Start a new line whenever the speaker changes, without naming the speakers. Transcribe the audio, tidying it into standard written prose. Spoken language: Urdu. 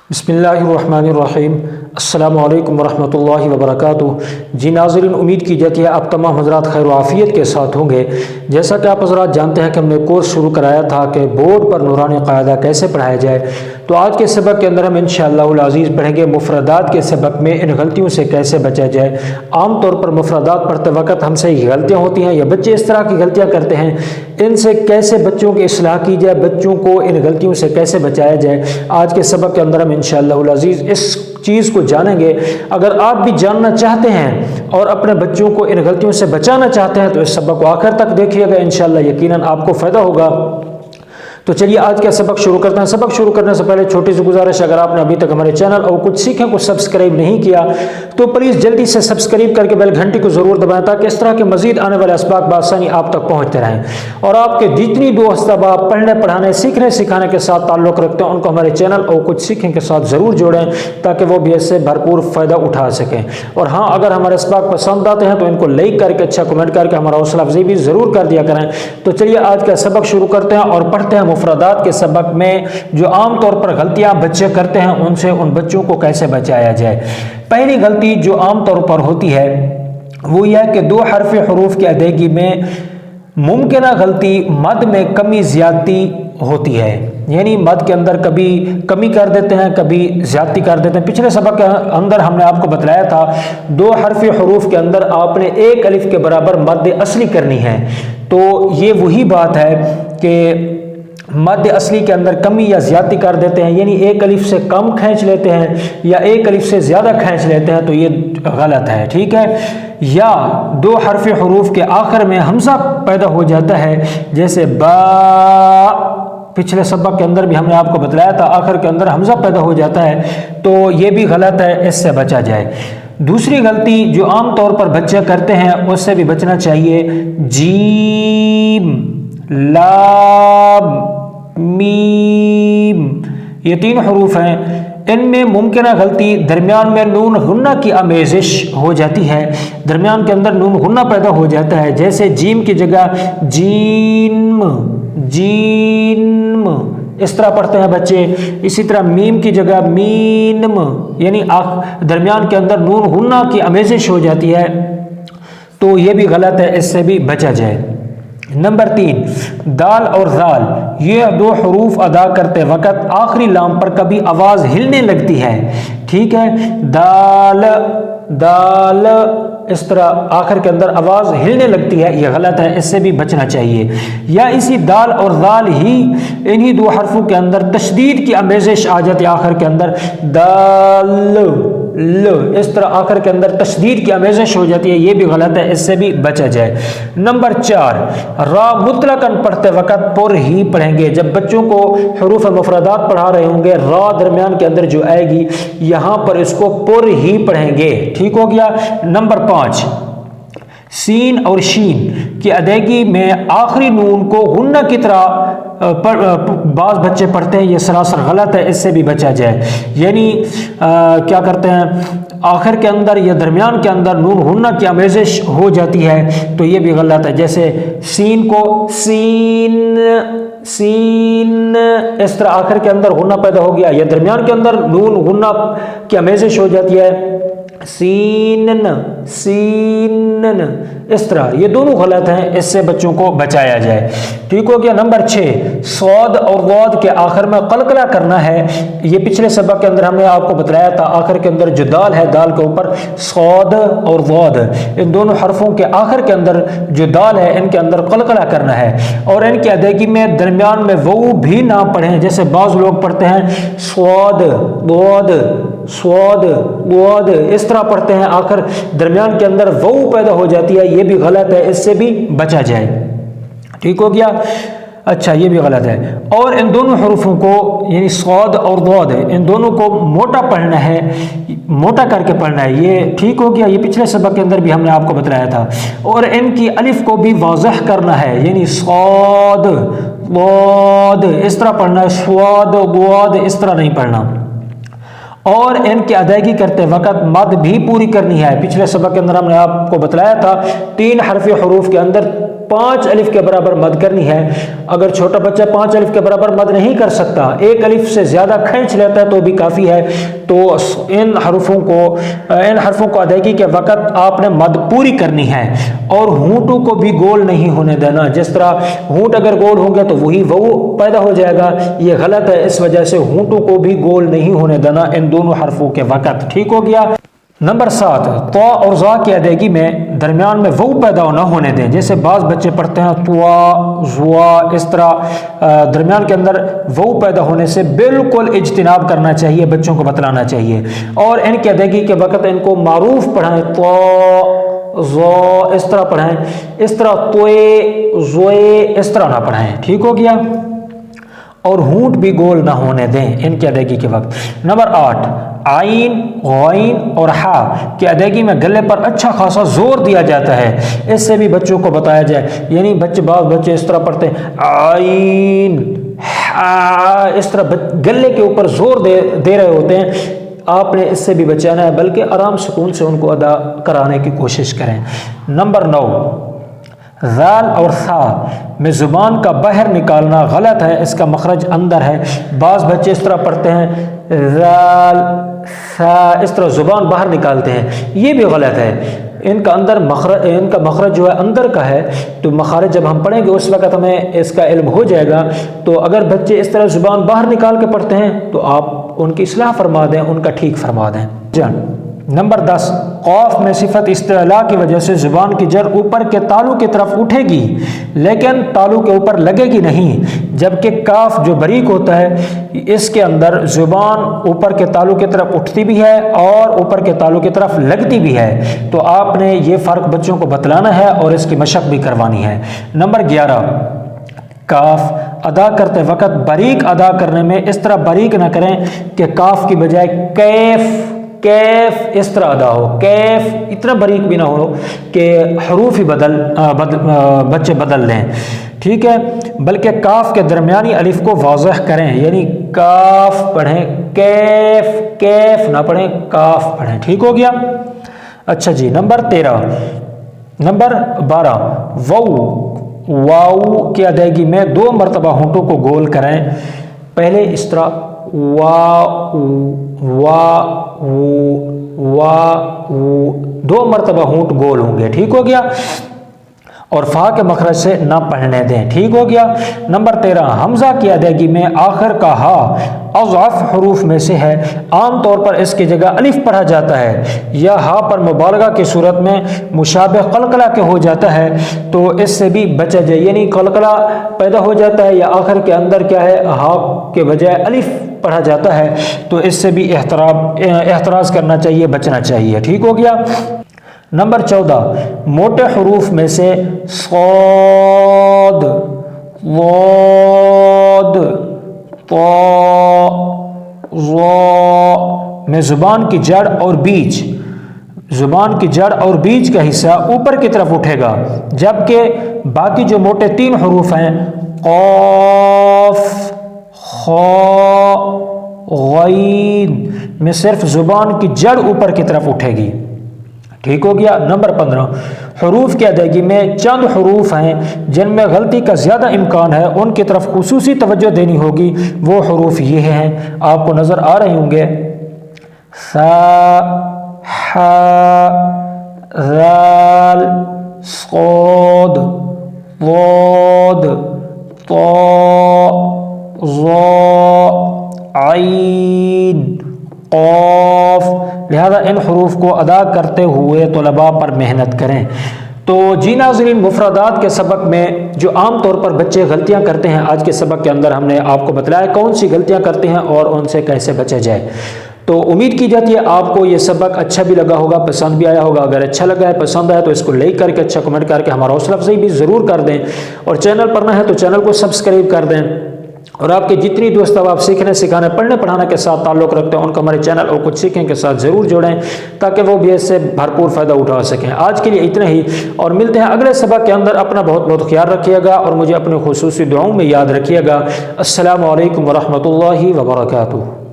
بسم اللہ الرحمن الرحیم۔ السلام علیکم ورحمۃ اللہ وبرکاتہ۔ جی ناظرین، امید کی جاتی ہے آپ تمام حضرات خیر و عافیت کے ساتھ ہوں گے۔ جیسا کہ آپ حضرات جانتے ہیں کہ ہم نے کورس شروع کرایا تھا کہ بورڈ پر نورانی قاعدہ کیسے پڑھایا جائے، تو آج کے سبق کے اندر ہم انشاءاللہ العزیز پڑھیں گے مفردات کے سبق میں ان غلطیوں سے کیسے بچا جائے۔ عام طور پر مفردات پڑھتے وقت ہم سے یہ غلطیاں ہوتی ہیں یا بچے اس طرح کی غلطیاں کرتے ہیں، ان سے کیسے بچوں کی اصلاح کی جائے، بچوں کو ان غلطیوں سے کیسے بچایا جائے، آج کے سبق کے اندر ہم انشاءاللہ العزیز اس چیز کو جانیں گے۔ اگر آپ بھی جاننا چاہتے ہیں اور اپنے بچوں کو ان غلطیوں سے بچانا چاہتے ہیں تو اس سبق کو آخر تک دیکھیے گا، انشاءاللہ یقیناً آپ کو فائدہ ہوگا۔ تو چلیے آج کا سبق شروع کرتے ہیں۔ سبق شروع کرنے سے پہلے چھوٹی سی گزارش، اگر آپ نے ابھی تک ہمارے چینل اور کچھ سیکھیں کو سبسکرائب نہیں کیا تو پلیز جلدی سے سبسکرائب کر کے بیل گھنٹی کو ضرور دبائیں تاکہ اس طرح کے مزید آنے والے اسباق بآسانی آپ تک پہنچتے رہیں، اور آپ کے جتنی دوست احباب پڑھنے پڑھانے سیکھنے سکھانے کے ساتھ تعلق رکھتے ہیں ان کو ہمارے چینل اور کچھ سیکھیں کے ساتھ ضرور جوڑیں تاکہ وہ بھی اس سے بھرپور فائدہ اٹھا سکیں۔ اور ہاں، اگر ہمارے اسباق پسند آتے ہیں تو ان کو لائک کر کے اچھا کمنٹ کر کے ہمارا حوصلہ افزائی بھی ضرور کر دیا کریں۔ تو چلیے آج کا سبق شروع کرتے ہیں اور پڑھتے ہیں مفردات کے سبق میں جو عام طور پر غلطیاں بچے کرتے ہیں ان سے ان بچوں کو کیسے بچایا جائے۔ پہلی غلطی جو عام طور پر ہوتی ہے وہ یہ ہے کہ دو حرف حروف کی ادائیگی میں ممکنہ غلطی مد میں کمی زیادتی ہوتی ہے، یعنی مد کے اندر کبھی کمی کر دیتے ہیں کبھی زیادتی کر دیتے ہیں۔ پچھلے سبق کے اندر ہم نے آپ کو بتلایا تھا دو حرف حروف کے اندر آپ نے ایک الف کے برابر مد اصلی کرنی ہے، تو یہ وہی بات ہے کہ مد اصلی کے اندر کمی یا زیادتی کر دیتے ہیں، یعنی ایک الف سے کم کھینچ لیتے ہیں یا ایک الف سے زیادہ کھینچ لیتے ہیں، تو یہ غلط ہے، ٹھیک ہے۔ یا دو حرف حروف کے آخر میں حمزہ پیدا ہو جاتا ہے، جیسے با، پچھلے سبق کے اندر بھی ہم نے آپ کو بتلایا تھا آخر کے اندر حمزہ پیدا ہو جاتا ہے، تو یہ بھی غلط ہے، اس سے بچا جائے۔ دوسری غلطی جو عام طور پر بچے کرتے ہیں اس سے بھی بچنا چاہیے، جیم، لام، میم، یہ تین حروف ہیں، ان میں ممکنہ غلطی درمیان میں نون غنہ کی آمیزش ہو جاتی ہے، درمیان کے اندر نون غنہ پیدا ہو جاتا ہے، جیسے جیم کی جگہ جیم، جیم اس طرح پڑھتے ہیں بچے، اسی طرح میم کی جگہ مینم، یعنی درمیان کے اندر نون غنہ کی آمیزش ہو جاتی ہے، تو یہ بھی غلط ہے، اس سے بھی بچا جائے۔ نمبر 3، دال اور ذال، یہ دو حروف ادا کرتے وقت آخری لام پر کبھی آواز ہلنے لگتی ہے، ٹھیک ہے، دال، دال، اس طرح آخر کے اندر آواز ہلنے لگتی ہے، یہ غلط ہے، اس سے بھی بچنا چاہیے۔ یا اسی دال اور ذال ہی انہی دو حرفوں کے اندر تشدید کی آمیزش آ جاتی ہے، آخر کے اندر دال، ل، اس طرح آخر کے اندر تشدید کی آمیزش ہو جاتی ہے، یہ بھی غلط ہے، اس سے بھی بچا جائے۔ نمبر 4، را مطلقاً پڑھتے وقت پر ہی پڑھیں گے۔ جب بچوں کو حروف مفردات پڑھا رہے ہوں گے، را درمیان کے اندر جو آئے گی یہاں پر اس کو پر ہی پڑھیں گے، ٹھیک ہو گیا۔ نمبر 5، سین اور شین کی ادائیگی میں آخری نون کو غنہ کی طرح بعض بچے پڑھتے ہیں، یہ سراسر غلط ہے، اس سے بھی بچا جائے۔ یعنی کیا کرتے ہیں، آخر کے اندر یا درمیان کے اندر نون غنہ کی آمیزش ہو جاتی ہے، تو یہ بھی غلط ہے، جیسے سین کو سین، سین، اس طرح آخر کے اندر غنہ پیدا ہو گیا، یا درمیان کے اندر نون غنہ کی آمیزش ہو جاتی ہے، سینن، سینن، اس طرح یہ دونوں غلط ہیں، اس سے بچوں کو بچایا جائے، ٹھیک ہو گیا۔ نمبر 6، صاد اور ضاد کے آخر میں قلقلہ کرنا ہے، یہ پچھلے سبق کے اندر ہم نے آپ کو بتلایا تھا، آخر کے اندر جو دال ہے، دال کے اوپر صاد اور ضاد، ان دونوں حرفوں کے آخر کے اندر جو دال ہے ان کے اندر قلقلہ کرنا ہے، اور ان کی ادائیگی میں درمیان میں وہ بھی نہ پڑھیں، جیسے بعض لوگ پڑھتے ہیں صاد، ضاد، صاد، ضاد، اس طرح پڑھتے ہیں، آخر درمیان کے اندر وہ پیدا ہو جاتی ہے، یہ بھی غلط ہے، اس سے بھی بچا جائے، ٹھیک ہو گیا۔ اچھا، یہ بھی غلط ہے، اور ان دونوں حروفوں کو یعنی صاد اور ضاد ان دونوں کو موٹا پڑھنا ہے، موٹا کر کے پڑھنا ہے، یہ ٹھیک ہو گیا، یہ پچھلے سبق کے اندر بھی ہم نے آپ کو بتلایا تھا، اور ان کی الف کو بھی واضح کرنا ہے، یعنی صاد، ضاد اس طرح پڑھنا ہے، صاد، ضاد اس طرح نہیں پڑھنا، اور ان کی ادائیگی کرتے وقت مد بھی پوری کرنی ہے۔ پچھلے سبق کے اندر ہم نے آپ کو بتلایا تھا 3 حرف حروف کے اندر 5 الف کے برابر مد کرنی ہے. اگر چھوٹا بچہ 5 الف کے برابر مد نہیں کر سکتا، 1 الف سے زیادہ کھینچ لیتا ہے تو بھی کافی ہے. تو ان حروفوں کو ادائیگی کے وقت آپ نے مد پوری کرنی ہے اور ہونٹوں کو بھی گول نہیں ہونے دینا. جس طرح ہونٹ اگر گول ہوں گے تو وہی وہ پیدا ہو جائے گا، یہ غلط ہے. اس وجہ سے ہونٹوں کو بھی گول نہیں ہونے دینا ان دونوں حرفوں کے وقت. ٹھیک ہو گیا. نمبر 7، تو اور ضا کی ادائیگی میں درمیان میں وہ پیدا نہ ہونے دیں. جیسے بعض بچے پڑھتے ہیں توا زوا، اس طرح درمیان کے اندر وہ پیدا ہونے سے بالکل اجتناب کرنا چاہیے، بچوں کو بتلانا چاہیے. اور ان کی ادائیگی کے وقت ان کو معروف پڑھائیں، تو زو اس طرح پڑھائیں، اس طرح توئے زوئے اس طرح نہ پڑھائیں. ٹھیک ہو گیا. اور ہونٹ بھی گول نہ ہونے دیں ان کی ادائیگی کے وقت. نمبر 8، عین غین اور ہا کی ادائیگی میں گلے پر اچھا خاصا زور دیا جاتا ہے. اس سے بھی بچوں کو بتایا جائے. یعنی بعض بچے اس طرح پڑھتے ہیں عین ہا، اس طرح گلے کے اوپر زور دے رہے ہوتے ہیں. آپ نے اس سے بھی بچانا ہے، بلکہ آرام سکون سے ان کو ادا کرانے کی کوشش کریں. نمبر 9، ذال اور ثا میں زبان کا باہر نکالنا غلط ہے، اس کا مخرج اندر ہے. بعض بچے اس طرح پڑھتے ہیں ذال ثا، اس طرح زبان باہر نکالتے ہیں، یہ بھی غلط ہے. ان کا مخرج جو ہے اندر کا ہے. تو مخارج جب ہم پڑھیں گے اس وقت ہمیں اس کا علم ہو جائے گا. تو اگر بچے اس طرح زبان باہر نکال کے پڑھتے ہیں تو آپ ان کی اصلاح فرما دیں، ان کا ٹھیک فرما دیں. نمبر 10، قاف میں صفت استعلاء کی وجہ سے زبان کی جڑ اوپر کے تالو کی طرف اٹھے گی لیکن تالو کے اوپر لگے گی نہیں، جبکہ کاف جو باریک ہوتا ہے اس کے اندر زبان اوپر کے تالو کی طرف اٹھتی بھی ہے اور اوپر کے تالو کی طرف لگتی بھی ہے. تو آپ نے یہ فرق بچوں کو بتلانا ہے اور اس کی مشق بھی کروانی ہے. نمبر 11، کاف ادا کرتے وقت باریک ادا کرنے میں اس طرح باریک نہ کریں کہ کاف کی بجائے کیف اس طرح ادا ہو. کیف اتنا باریک بھی نہ ہو کہ حروف ہی بچے بدل لیں. ٹھیک ہے. بلکہ کاف کے درمیانی الف کو واضح کریں، یعنی کاف پڑھیں، کیف نہ پڑھیں، کاف پڑھیں. ٹھیک ہو گیا. اچھا جی. نمبر 12، واو کی ادائیگی میں 2 مرتبہ ہونٹوں کو گول کریں. پہلے اس طرح وا 2 مرتبہ ہونٹ گول ہوں گے. ٹھیک ہو گیا. اور فا کے مخرج سے نہ پڑھنے دیں. ٹھیک ہو گیا. نمبر 13، حمزہ کی ادائیگی میں آخر کا ہا اضعف حروف میں سے ہے. عام طور پر اس کی جگہ الف پڑھا جاتا ہے یا ہا پر مبالغہ کی صورت میں مشابہ قلقلہ کے ہو جاتا ہے، تو اس سے بھی بچا جائے. یعنی قلقلہ پیدا ہو جاتا ہے یا آخر کے اندر کیا ہے ہا کے بجائے الف پڑھا جاتا ہے، تو اس سے بھی احتراز کرنا چاہیے، بچنا چاہیے. ٹھیک ہو گیا. نمبر 14، موٹے حروف میں سے صاد ضاد طا ظا میں زبان کی جڑ اور بیچ کا حصہ اوپر کی طرف اٹھے گا، جبکہ باقی جو موٹے 3 حروف ہیں قاف خا غین میں صرف زبان کی جڑ اوپر کی طرف اٹھے گی. ٹھیک ہو گیا. نمبر 15، حروف کی ادائیگی میں چند حروف ہیں جن میں غلطی کا زیادہ امکان ہے، ان کی طرف خصوصی توجہ دینی ہوگی. وہ حروف یہ ہیں، آپ کو نظر آ رہے ہوں گے، ثا حا ذال صاد ضاد طا ظا عین قاف. لہذا ان حروف کو ادا کرتے ہوئے طلباء پر محنت کریں. تو جی ناظرین، مفردات کے سبق میں جو عام طور پر بچے غلطیاں کرتے ہیں، آج کے سبق کے اندر ہم نے آپ کو بتلایا کون سی غلطیاں کرتے ہیں اور ان سے کیسے بچا جائے. تو امید کی جاتی ہے آپ کو یہ سبق اچھا بھی لگا ہوگا، پسند بھی آیا ہوگا. اگر اچھا لگا ہے، پسند آیا تو اس کو لائک کر کے اچھا کمنٹ کر کے ہمارا حوصلہ افزائی بھی ضرور کر دیں. اور چینل پر نہ ہے تو چینل کو سبسکرائب کر دیں. اور آپ کے جتنی دوست اب آپ سیکھنے سکھانے پڑھنے پڑھانے کے ساتھ تعلق رکھتے ہیں، ان کو ہمارے چینل اور کچھ سیکھیں کے ساتھ ضرور جوڑیں تاکہ وہ بھی اس سے بھرپور فائدہ اٹھا سکیں. آج کے لیے اتنا ہی، اور ملتے ہیں اگلے سبق کے اندر. اپنا بہت بہت خیال رکھیے گا اور مجھے اپنے خصوصی دعاؤں میں یاد رکھیے گا. السلام علیکم ورحمۃ اللہ وبرکاتہ.